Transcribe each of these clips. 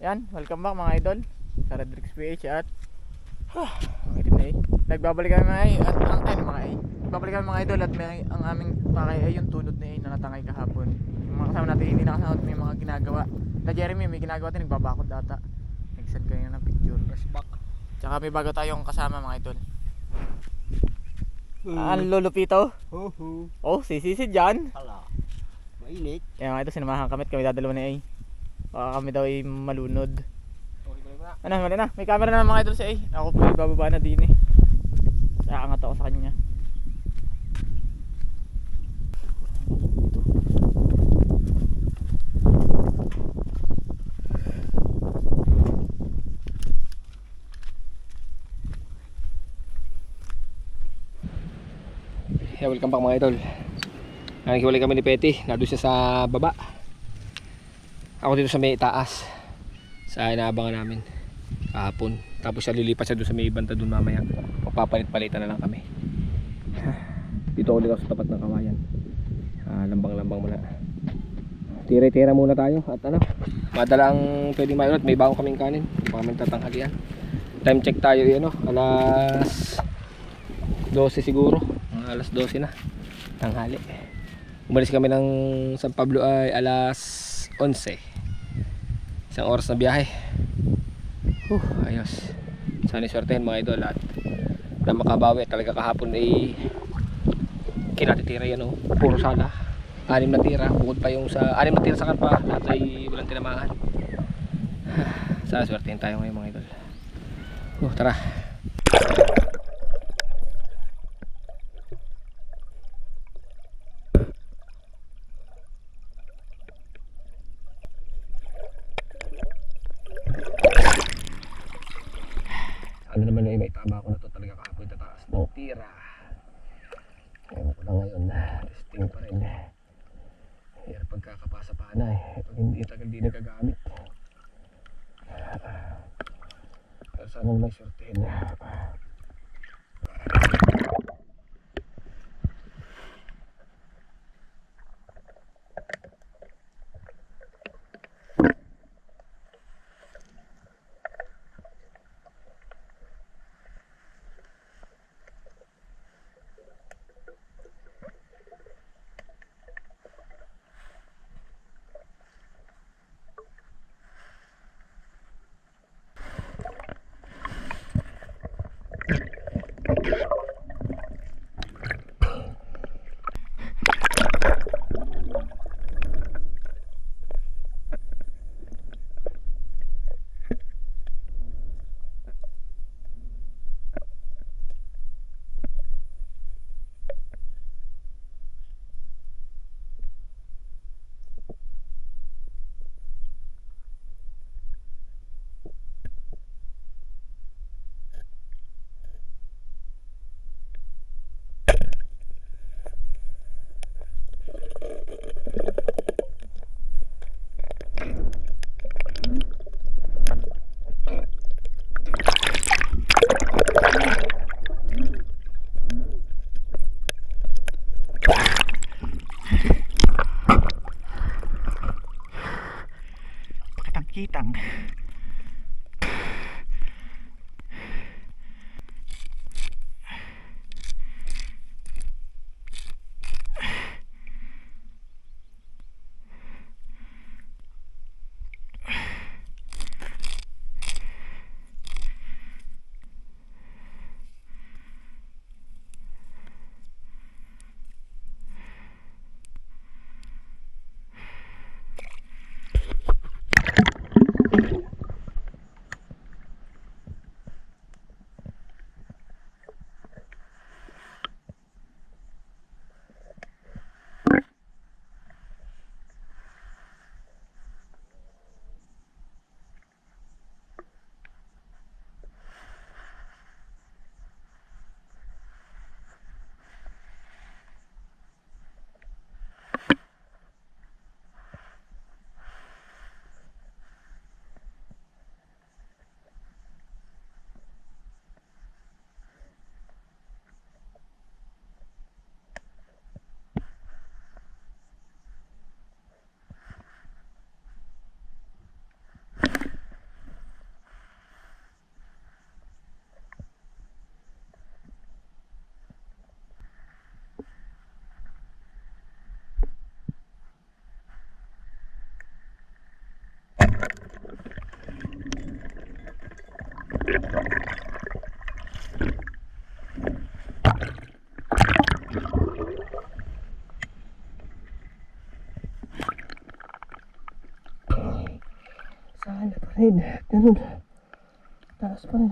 Yan, welcome back mga idol sa Redrix PH at ang itim na nagbabalik kami mga at nagbabalik kami mga idol at ang aming pakay ay yung tunod na na natangay kahapon. Yung mga kasama natin hindi nakasama, may mga ginagawa na Jeremy may ginagawa din, nagbabakod data, nag-send kayo ng picture back. Tsaka may bago tayong kasama mga idol. Ang lulupito. Oh, sisisid dyan. Hala, mainit. Yan mga idol, sinamahan kami at kami dadalawa na ay baka kami daw ay malunod. Ano, mali na. May camera na mga idol siya eh. Ako po bababa na din eh. Aangat ako sa kanya. Yeah, welcome back mga idol. Nakikiwalay kami ni Petty. Nandun siya sa baba. Ako dito sa may taas. Sa inaabangan namin kahapon. Tapos siya lilipat siya doon sa may banta doon mamaya. Magpapalit-palitan na lang kami. Dito ulit ako sa tapat ng kawayan. Lambang-lambang muna. Tira-tira muna tayo. At ano, madala ang pwedeng mayroon. May bago kaming kanin. Baka may tatanghalian. Time check tayo yun, alas 12 siguro. Alas 12 na. Tanghali. Umalis kami ng San Pablo ay alas 11. Isang oras na biyahe. Ayos. Sana iswertehin mga idol at na makabawi. Talaga kahapon ay kinatitira yan puro sala. 6 na tira. Bukod pa yung sa 6 na tira sa karpa. Lahat ay walang tinamaan. Sana iswertehin tayo ngayon mga idol. Tara. Ano naman may tama ko na to talaga kahapon tataas ng tira. Ewan ko lang ngayon testing pa rin Yan pagkakapasa pa na pag hindi tagal di nagagamit. Pero sana may sortein Kitang Sana pa rin. Ganun. Talas pa rin.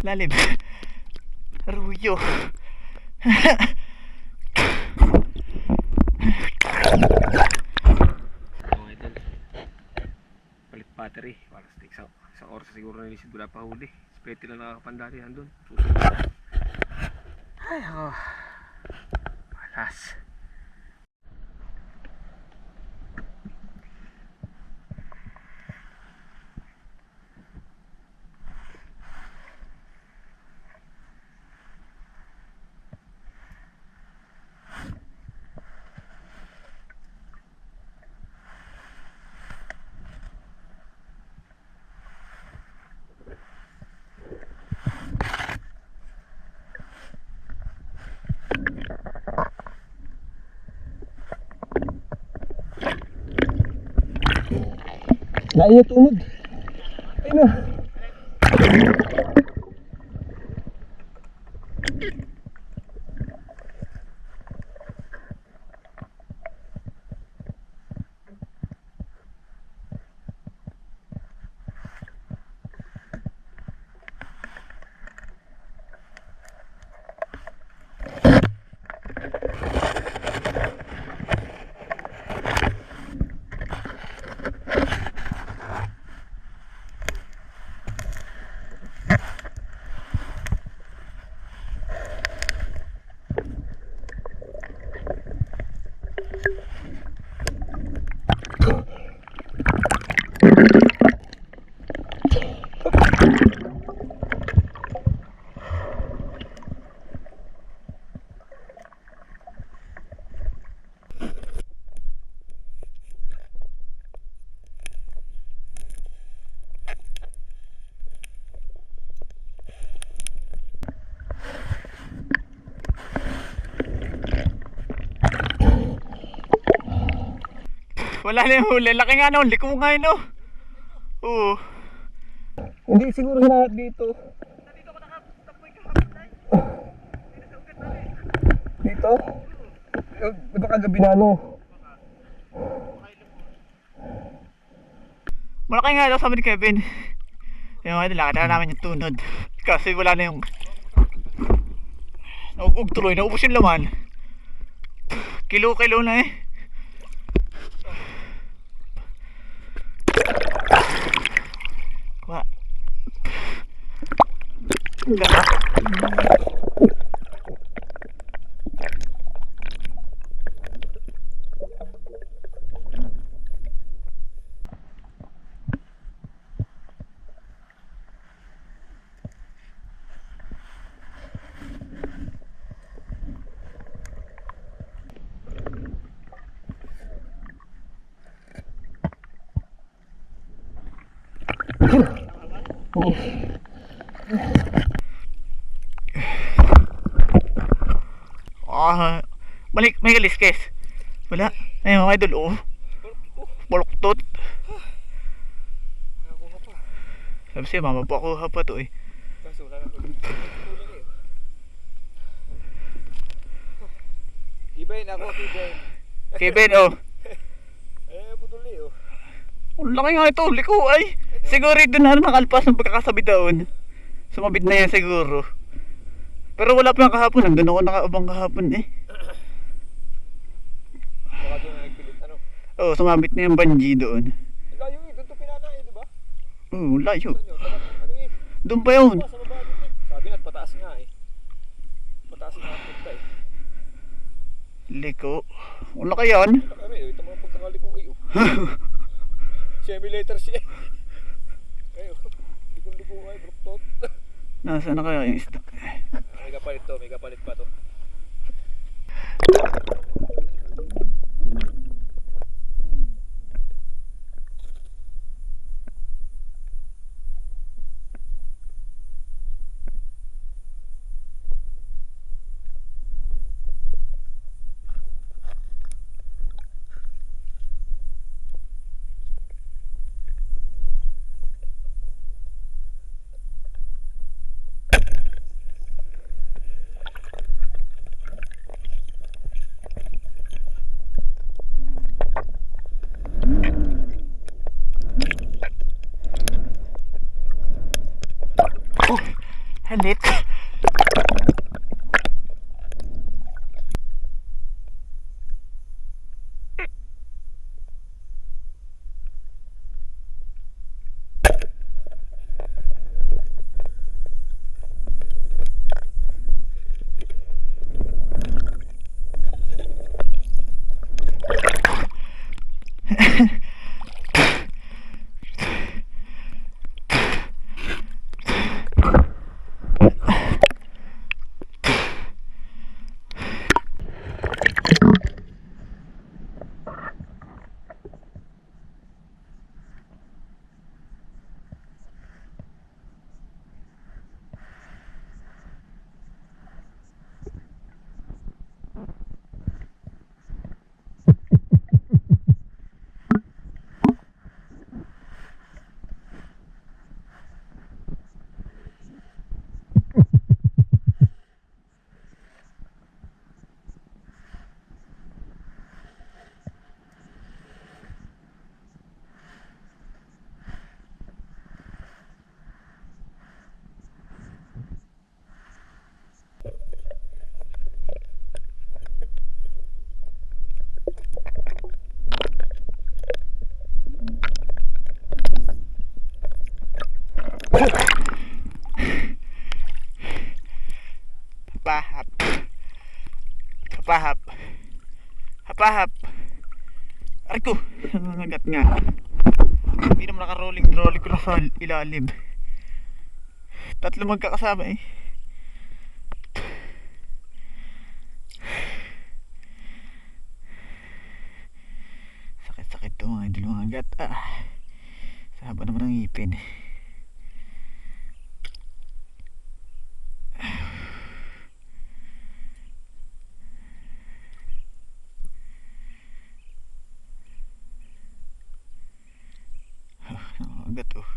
Lalim. Ruyo. Okay, idol. Palit battery para sa isang oras siguro na nilisip, wala pa huli. Spete lang nakakapandali andun. Susunod na. Ay, ako. Malas. Lain na tunod. Ayun na. Wala na yung huli. Laki nga no. Liko nga yun no. Oo. Hindi siguro hinahanap dito. Dito? Baka gabi na no. Malaki nga daw sabi ni Kevin. Yung mga nilakad na namin yung tunod. Kasi wala na yung naugug tuloy. Naubos yung laman. Kilo-kilo na eh. Kuha. Ganda. Balik, may kaliskes. Wala. Ayun mga idol, oh. Baluktot. Nakakuha pa. Sabi siya, mama po ako pa to eh. Kaso wala na tuloy. Kulang eh. Ibayin ako, Ibayin. Kevin, oh. Putuli oh. Ang laki nga ito, liko ay. Siguro doon na nakalpas ng pagkakasabi doon. Sumabit na yan siguro. Pero wala pa yung kahapon, nandun ako nakaabang kahapon eh. Baka doon na nagpilit, ano? Oo, sumabit na yung bungee doon. Layo eh, doon to pinana eh, di ba? Oo, layo. Saan yun? Ano eh? Doon pa yun. Sa baba dito eh. Sabi na't pataas nga eh. Pataas nga ang punta eh. Liko. Wala ka yan. Ano eh, ito mga pagkakaliko eh oh. Simulator siya eh. Ay oh, likong-liko ay, bruktot. Nasaan na kaya yung stock? May kapalit to, may kapalit pa to. Halit. Hapahap. Hapahap. Hapahap. Aray ko. Nangagat nga. Hindi naman naka-rolling ko na sa ilalim. Tatlo magkakasama eh. Sakit-sakit to mga idol, mga agat. Sa haba naman ng ngipin. Agat oh.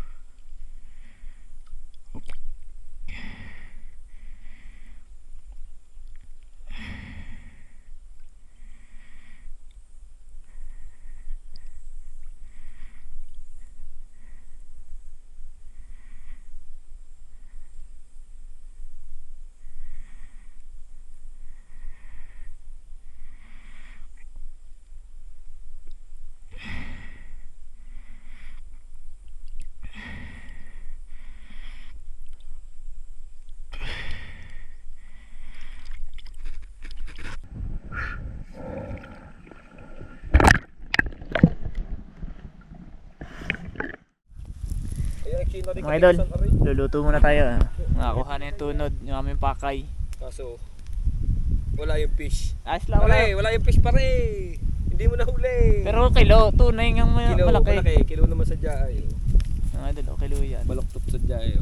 Mga idol, luluto muna tayo. Nakakuha na yung tunod, yung aming pakay. Kaso, wala yung fish. Ayos lang, Pare, wala yung fish pare. Hindi mo nahuli. Pero kilo, tunay nga kilo, malaki. Kilo naman sa dyaay. Mga idol, kilo yan. Baloktot sa dyaay.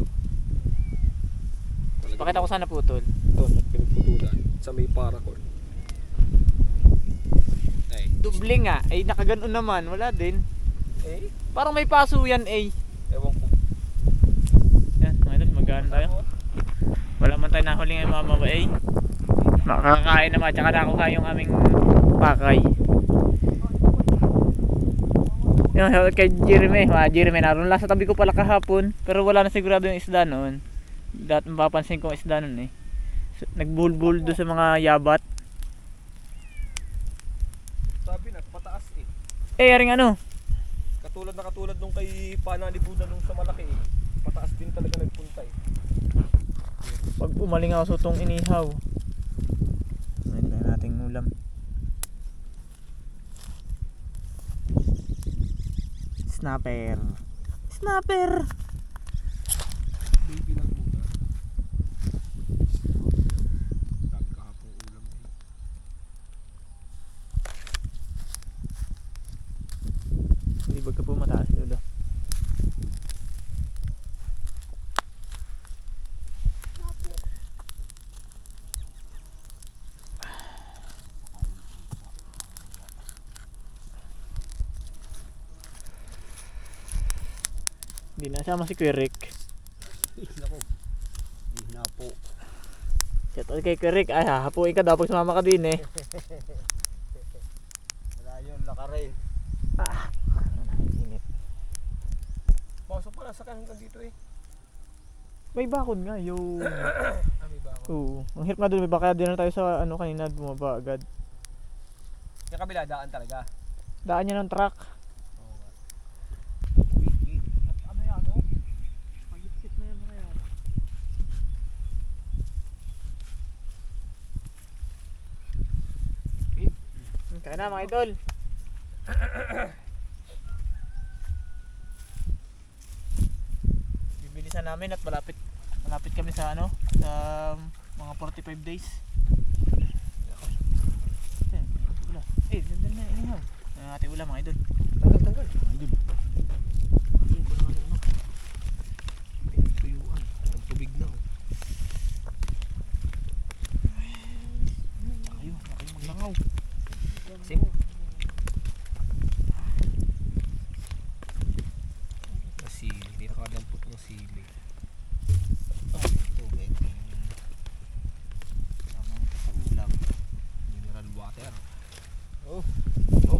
Pakita ko sana putol. Ito, pinagputulan sa may paracord. Ay. Dubli nga, ay nakaganon naman, wala din. Eh, Parang may paso yan eh. ewan ko. Yan, mga idol, magano tayo. Wala man tayo nahuli ngayon mga mama eh. Makakain naman, tsaka nakuha yung aming pakay. Yung kay Jeremy, Jeremy naroon lang sa tabi ko pala kahapon. Pero wala na sigurado yung isda noon. Dahil mapapansin ko yung isda noon eh. Nagbuhol-buhol doon sa mga yabat. Sabi na, pataas eh. Eh, yaring ano? Katulad nung kay Panalibunan nung sa malaki eh. Pataas din talaga nagpunta eh. Pag umaling ako sa itong inihaw. Ngayon na nating ulam. Snapper. Snapper! Baby lang muna. Dami kahapong ulam eh. Libag ka po mataas, Lolo. Hindi na sama si Kuya Rick. Nako. Hina po. Shout out kay Kuya Rick. Ay, hahapuin ka daw pag sumama ka din eh. Wala yun, lakarin. Init. Pasok pala sa hanggang dito eh. May bakod nga, yo. May ba ako? Oo. Ang hirap nga doon, may baka din na tayo sa ano kanina, bumaba agad. Yung kabila, daan talaga. Daan niya ng truck. Oo nga. Ano yan, no? Pagipit na yan mga yan. Kaya na mga idol. Bibilisan namin at malapit kami sa ano, sa mga 45 days. Ayan, wala. Eh, dandan na inihaw. Ang ating ulam mga idol. Tanggal. Mga idol. Ayun ko na ano. Pinatuyuan. Ang tubig na oh. Kayo maglangaw. Kasi sili, hindi nakadampot ng sili. Tubig. Tama nito sa ulam. Mineral water. Oh,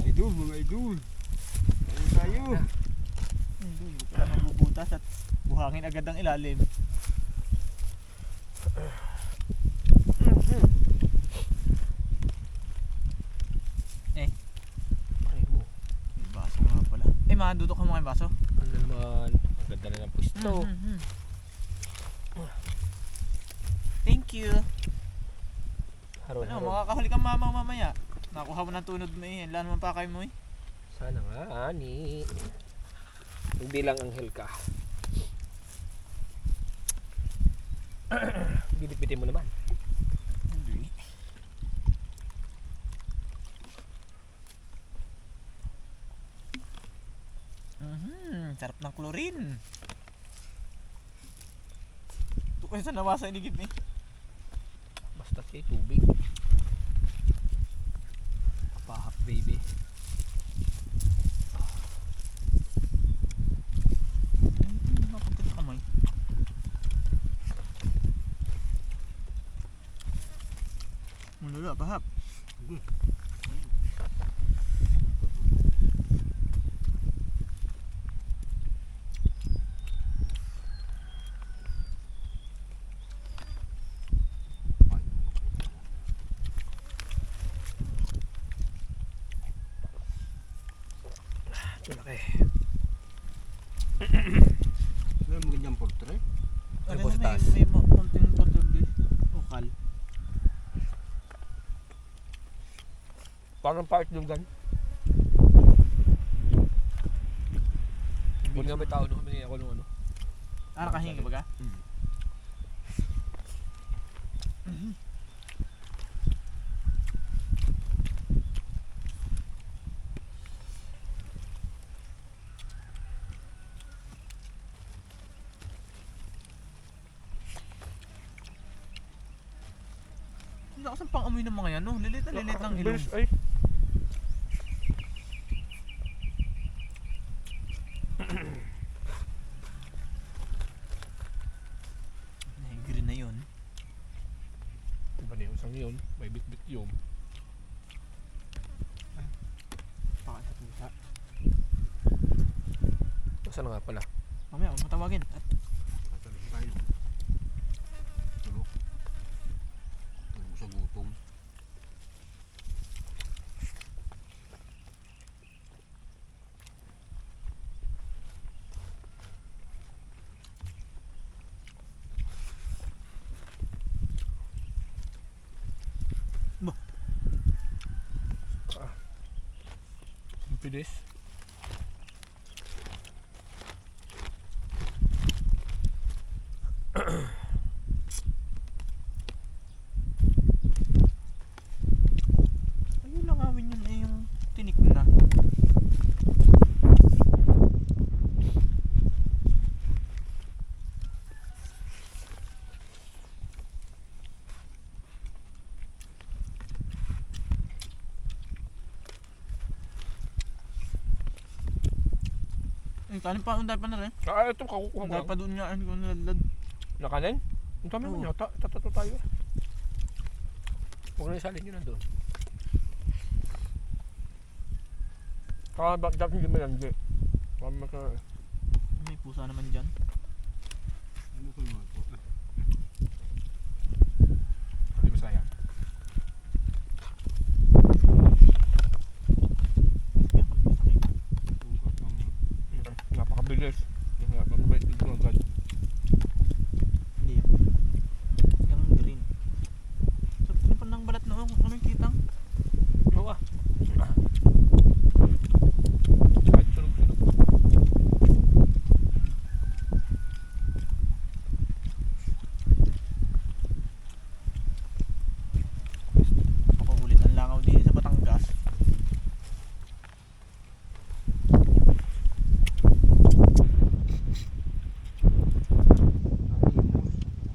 idol, mga idol. Ayun tayo. Hindi, wala mabubutas at buhangin agad ang ilalim. Eh, Ay mo. may baso nga pala. Eh, madutok ka mo kayong baso? Ano naman? Ang ganda na ng pwesto. Thank you. Haron, Ano, haron. makakahuli kang mama mamaya. Nakuha mo ng tunod mo eh. Wala naman pa kayo mo eh. Sana nga, ani. Hindi lang anghel ka. Binit-bitin mo naman. Hindi. Sarap ng chlorine. Ito kayo sa nawasa inigib eh. Basta tubig. Pahap baby. Nakapit sa kamay. Mulula, pahap. Ito laki. May magandang portrait. Ano po sa na, taas? may konting potobli. Ukal. Parang part ng gan. Buti nga may tao nung humingi ako nung ano. Nakahingi ba ka? Ang lakas ng pang-amoy ng mga yan, no? Lilit na lilit ng ilong. Ay. Saan nga pala? Mamaya, matawagin. At Tatalin tayo. Tulog. Tulog sa gutom. Ang pilis. ayun lang awin yun yung tinik na. Kanin pa, unday pa na rin. Ito kakukuha mo Unday lang. pa doon nga, ano ko nalalad. Nakanin? Ang dami mo Oo. niya. Tatato tayo. Huwag na isalin yun nandun. Dapat hindi malandi. May pusa naman dyan. Ano ko yung ito? Hindi masaya. Kaya pag sakit. Tungkot ang Napakabilis. Mamamait dito agad. Hindi yan. Yung green. So, ano pa ng balat noon kung kami kitang? Oo ah. Kahit sunog-sunog. Pakukulit ang langaw din sa Batangas.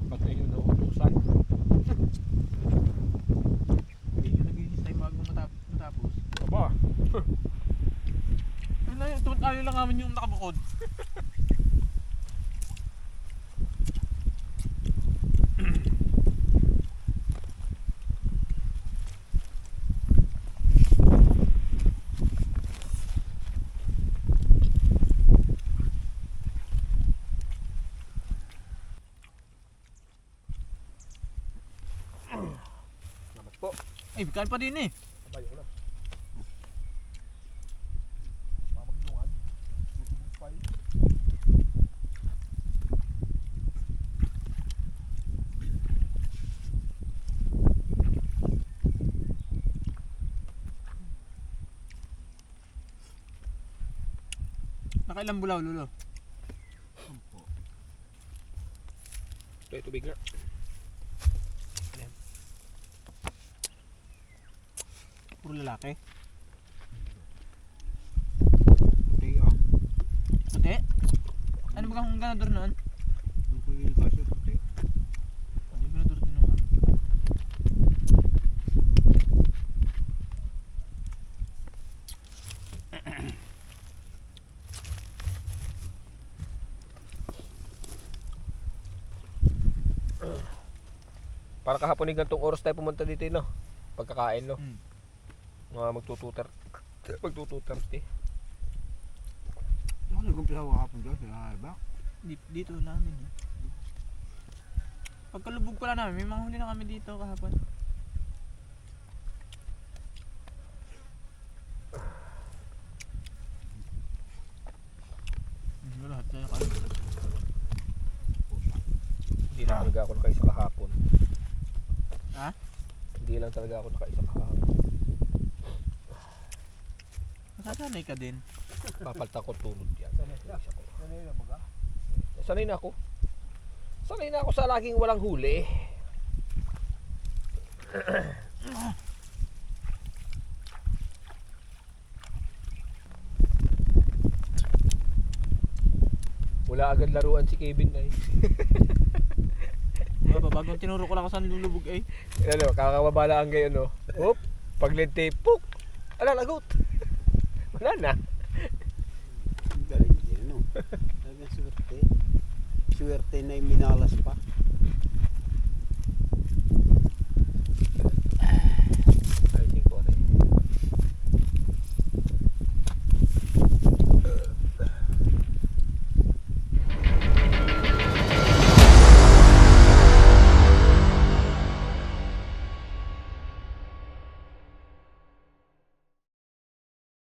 Pati yun na utusan. Hindi yung naghihintay bago matapos. Aba. Ano yun, tayo lang namin yung nakabukod. Salamat po. Ay, bigyan pa din eh. Abay ko na. Mamagdungan. Butubog pa yun. Nakailang bulaw, Lulo? Ito, tubig nga. Puro lalaki. puti ah. Puti? Ano ba kang ganador noon? Ang ko yung kasyo puti. Hindi ganador din noon. Para kahapon ng gantong oras tayo pumunta dito, no? Pagkakain, no? Hmm. Mga magtututer. Magtututer, Ano nag-umpisa ko hapon doon? Iba? Dito namin eh. Pagkalubog pala namin, may mga huli na kami dito kahapon. Lahat tayo kayo. Hindi lang talaga ako nakaisa kahapon. Ha? Hindi lang talaga ako nakaisa kahapon. Masasanay ka din. Papalta ko tulog yan. Sanay na ako. Sanay na ako sa laging walang huli. Wala agad laruan si Kevin ay. Bagong tinuro ko lang ako saan lulubog eh. Ano, kakababala ang gayon, no? Hop, paglente, puk! Ala, lagot! Wala na. Galing din, no? Talagang swerte. Swerte na yung minalas pa.